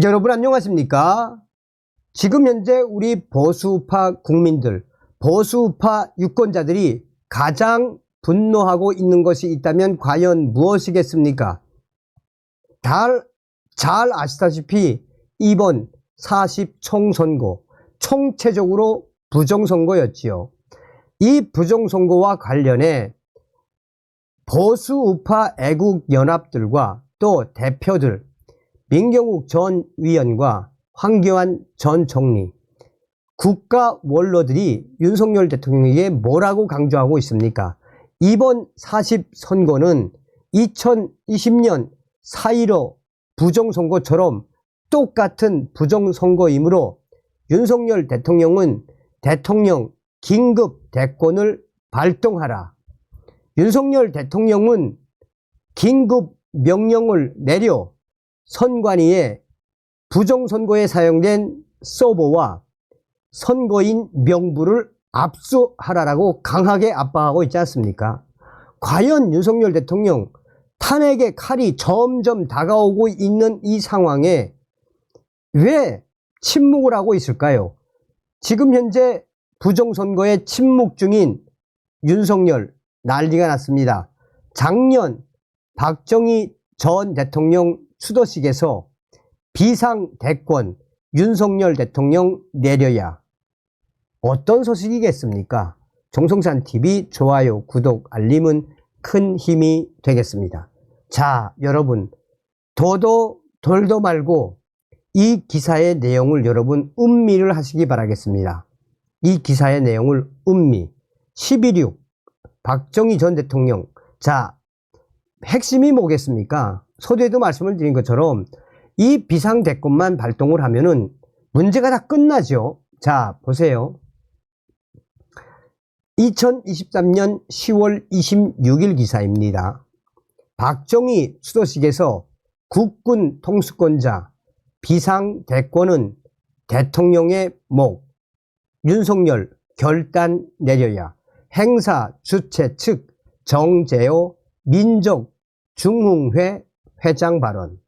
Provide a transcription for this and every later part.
여러분 안녕하십니까? 지금 현재 우리 보수파 국민들, 보수파 유권자들이 가장 분노하고 있는 것이 있다면 과연 무엇이겠습니까? 잘 아시다시피 이번 40 총선거 총체적으로 부정선거였지요. 이 부정선거와 관련해 보수우파 애국연합들과 또 대표들, 민경욱 전 위원과 황교안 전 총리, 국가 원로들이 윤석열 대통령에게 뭐라고 강조하고 있습니까? 이번 40 선거는 2020년 4.15 부정선거처럼 똑같은 부정선거이므로 윤석열 대통령은 대통령 긴급 대권을 발동하라. 윤석열 대통령은 긴급 명령을 내려 선관위에 부정선거에 사용된 서버와 선거인 명부를 압수하라라고 강하게 압박하고 있지 않습니까? 과연 윤석열 대통령 탄핵의 칼이 점점 다가오고 있는 이 상황에 왜 침묵을 하고 있을까요? 지금 현재 부정선거에 침묵 중인 윤석열 난리가 났습니다. 작년 박정희 전 대통령 추도식에서 비상대권 윤석열 대통령 내려야 어떤 소식이겠습니까? 정성찬TV 좋아요, 구독, 알림은 큰 힘이 되겠습니다. 자, 여러분 도도 돌도 말고 이 기사의 내용을 여러분 음미를 하시기 바라겠습니다. 이 기사의 내용을 음미 11.6 박정희 전 대통령, 자, 핵심이 뭐겠습니까? 서두에도 말씀을 드린 것처럼 이 비상대권만 발동을 하면은 문제가 다 끝나죠. 자, 보세요. 2023년 10월 26일 기사입니다. 박정희 수도식에서 국군 통수권자 비상대권은 대통령의 목, 윤석열 결단 내려야. 행사 주최 측 정재호 민족중흥회 회장 발언.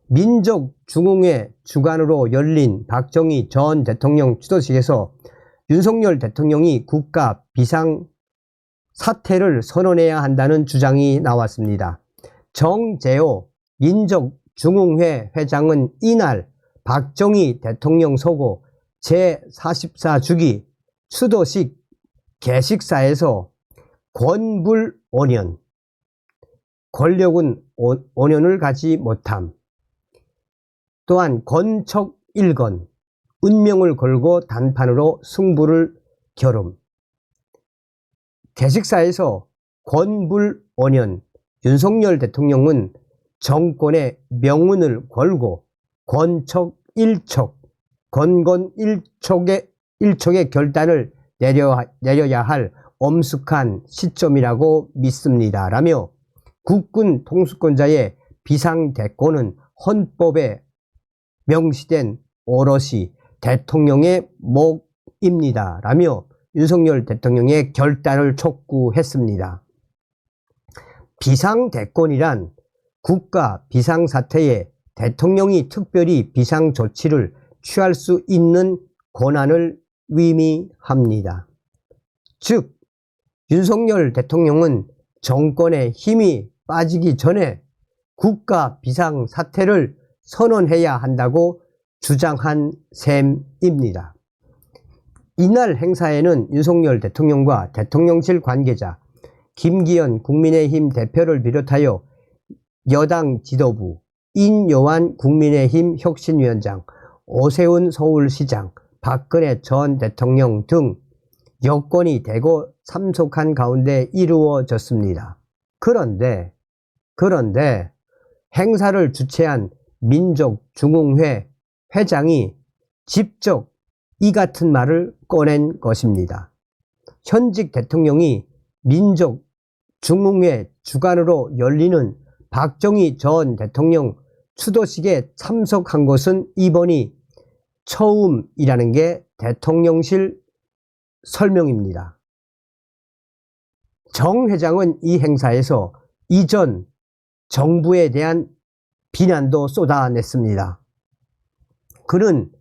민족중흥회 주관으로 열린 박정희 전 대통령 추도식에서 윤석열 대통령이 국가 비상사태를 선언해야 한다는 주장이 나왔습니다. 정재호 민족중흥회 회장은 이날 박정희 대통령 서고 제44주기 추도식 개식사에서 권불원연, 권력은 원연을 가지 못함, 또한 건척일건, 운명을 걸고 단판으로 승부를 겨룸. 개식사에서 권불원연, 윤석열 대통령은 정권의 명운을 걸고 권척일척, 건건일척의 결단을 내려야 할 엄숙한 시점이라고 믿습니다. 라며 국군 통수권자의 비상대권은 헌법에 명시된 오롯이 대통령의 몫입니다. 라며 윤석열 대통령의 결단을 촉구했습니다. 비상대권이란 국가 비상사태에 대통령이 특별히 비상조치를 취할 수 있는 권한을 의미합니다. 즉, 윤석열 대통령은 정권의 힘이 빠지기 전에 국가 비상사태를 선언해야 한다고 주장한 셈입니다. 이날 행사에는 윤석열 대통령과 대통령실 관계자, 김기현 국민의힘 대표를 비롯하여 여당 지도부, 인요한 국민의힘 혁신위원장, 오세훈 서울시장, 박근혜 전 대통령 등 여권이 대거 참석한 가운데 이루어졌습니다. 그런데 행사를 주최한 민족중흥회 회장이 직접 이 같은 말을 꺼낸 것입니다. 현직 대통령이 민족중흥회 주관으로 열리는 박정희 전 대통령 추도식에 참석한 것은 이번이 처음이라는 게 대통령실 설명입니다. 정 회장은 이 행사에서 이전 정부에 대한 비난도 쏟아냈습니다. 그는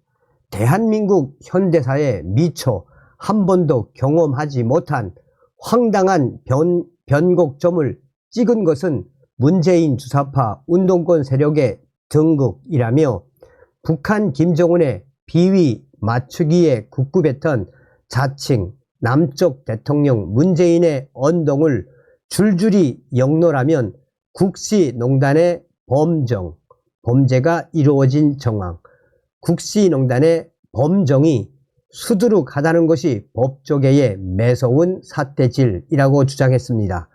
대한민국 현대사에 미처 한 번도 경험하지 못한 황당한 변곡점을 찍은 것은 문재인 주사파 운동권 세력의 등극이라며 북한 김정은의 비위 맞추기에 국급했던 자칭 남쪽 대통령 문재인의 언동을 줄줄이 역론하면 국시농단의 범죄가 이루어진 정황, 국시농단의 범정이 수두룩하다는 것이 법조계의 매서운 삿대질이라고 주장했습니다.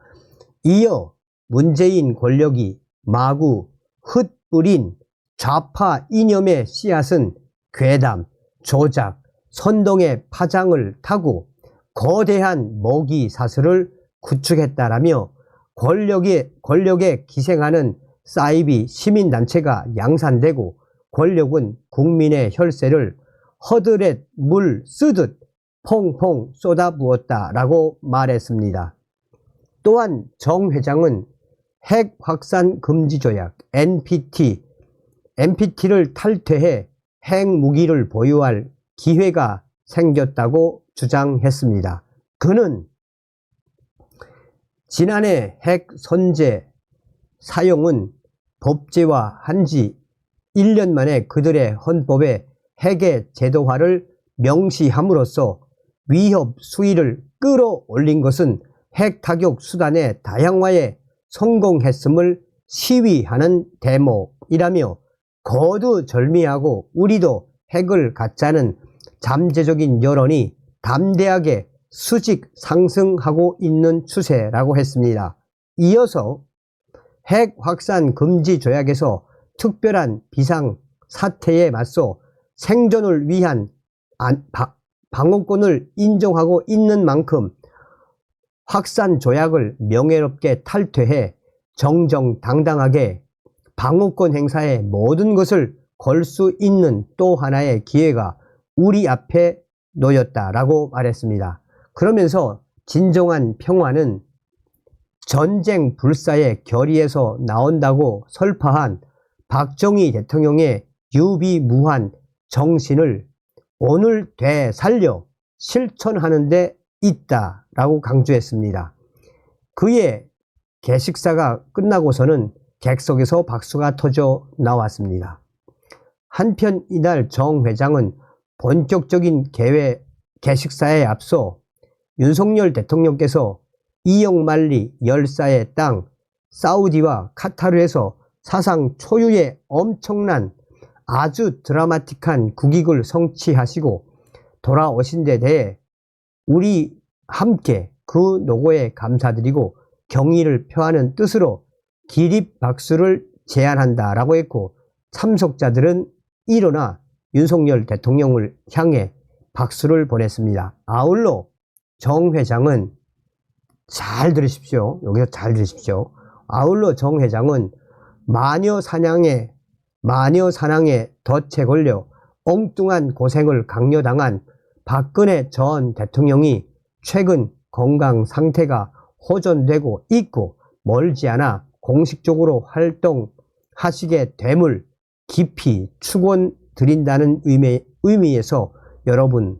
이어 문재인 권력이 마구 흩뿌린 좌파 이념의 씨앗은 괴담, 조작, 선동의 파장을 타고 거대한 먹이 사슬을 구축했다라며 권력에 기생하는 사이비 시민단체가 양산되고 권력은 국민의 혈세를 허드렛 물 쓰듯 퐁퐁 쏟아부었다라고 말했습니다. 또한 정 회장은 핵 확산 금지 조약 NPT를 탈퇴해 핵무기를 보유할 기회가 생겼다고 주장했습니다. 그는 지난해 핵 선제 사용은 법제화한 지 1년 만에 그들의 헌법에 핵의 제도화를 명시함으로써 위협 수위를 끌어올린 것은 핵 타격 수단의 다양화에 성공했음을 시위하는 대목이라며 거두절미하고 우리도 핵을 갖자는 잠재적인 여론이 담대하게 수직 상승하고 있는 추세라고 했습니다. 이어서 핵 확산 금지 조약에서 특별한 비상 사태에 맞서 생존을 위한 방어권을 인정하고 있는 만큼 확산 조약을 명예롭게 탈퇴해 정정당당하게 방어권 행사에 모든 것을 걸 수 있는 또 하나의 기회가 우리 앞에 놓였다라고 말했습니다. 그러면서 진정한 평화는 전쟁 불사의 결의에서 나온다고 설파한 박정희 대통령의 유비무한 정신을 오늘 되살려 실천하는 데 있다라고 강조했습니다. 그의 개식사가 끝나고서는 객석에서 박수가 터져 나왔습니다. 한편 이날 정 회장은 본격적인 개식사에 앞서 윤석열 대통령께서 이영만리 열사의 땅 사우디와 카타르에서 사상 초유의 엄청난 아주 드라마틱한 국익을 성취하시고 돌아오신 데 대해 우리 함께 그 노고에 감사드리고 경의를 표하는 뜻으로 기립박수를 제안한다라고 했고, 참석자들은 일어나 윤석열 대통령을 향해 박수를 보냈습니다. 아울러 정 회장은 잘 들으십시오. 여기서 잘 들으십시오. 아울러 정 회장은 마녀 사냥에 덫에 걸려 엉뚱한 고생을 강요당한 박근혜 전 대통령이 최근 건강 상태가 호전되고 있고 멀지 않아 공식적으로 활동하시게 됨을 깊이 축원드린다는 의미에서 여러분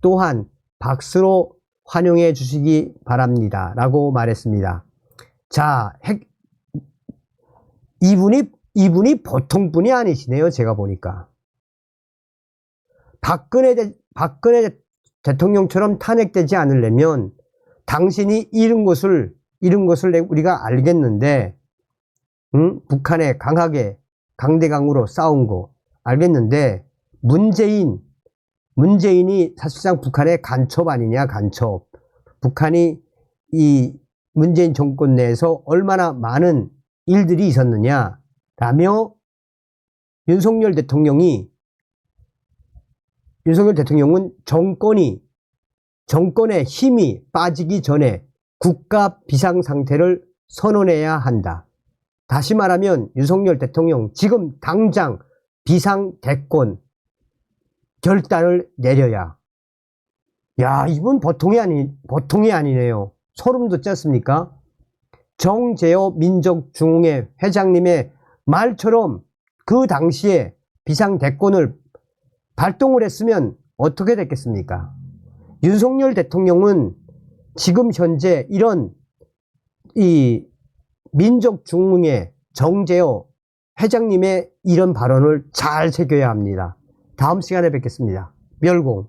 또한 박수로 환영해 주시기 바랍니다 라고 말했습니다. 자, 이분이 보통 분이 아니시네요. 제가 보니까 박근혜 대통령처럼 탄핵되지 않으려면 당신이 잃은 것을 우리가 알겠는데, 북한에 강하게 강대강으로 싸운 거 알겠는데, 문재인이 사실상 북한의 간첩 아니냐, 간첩. 북한이 이 문재인 정권 내에서 얼마나 많은 일들이 있었느냐 라며 윤석열 대통령은 정권의 힘이 빠지기 전에 국가 비상상태를 선언해야 한다. 다시 말하면 윤석열 대통령 지금 당장 비상대권 결단을 내려야. 야, 이분 보통이 아니네요. 소름 돋지 않습니까? 정재호 민족중흥회 회장님의 말처럼 그 당시에 비상대권을 발동을 했으면 어떻게 됐겠습니까? 윤석열 대통령은 지금 현재 이런 이 민족중흥회 정재호 회장님의 이런 발언을 잘 새겨야 합니다. 다음 시간에 뵙겠습니다. 멸공.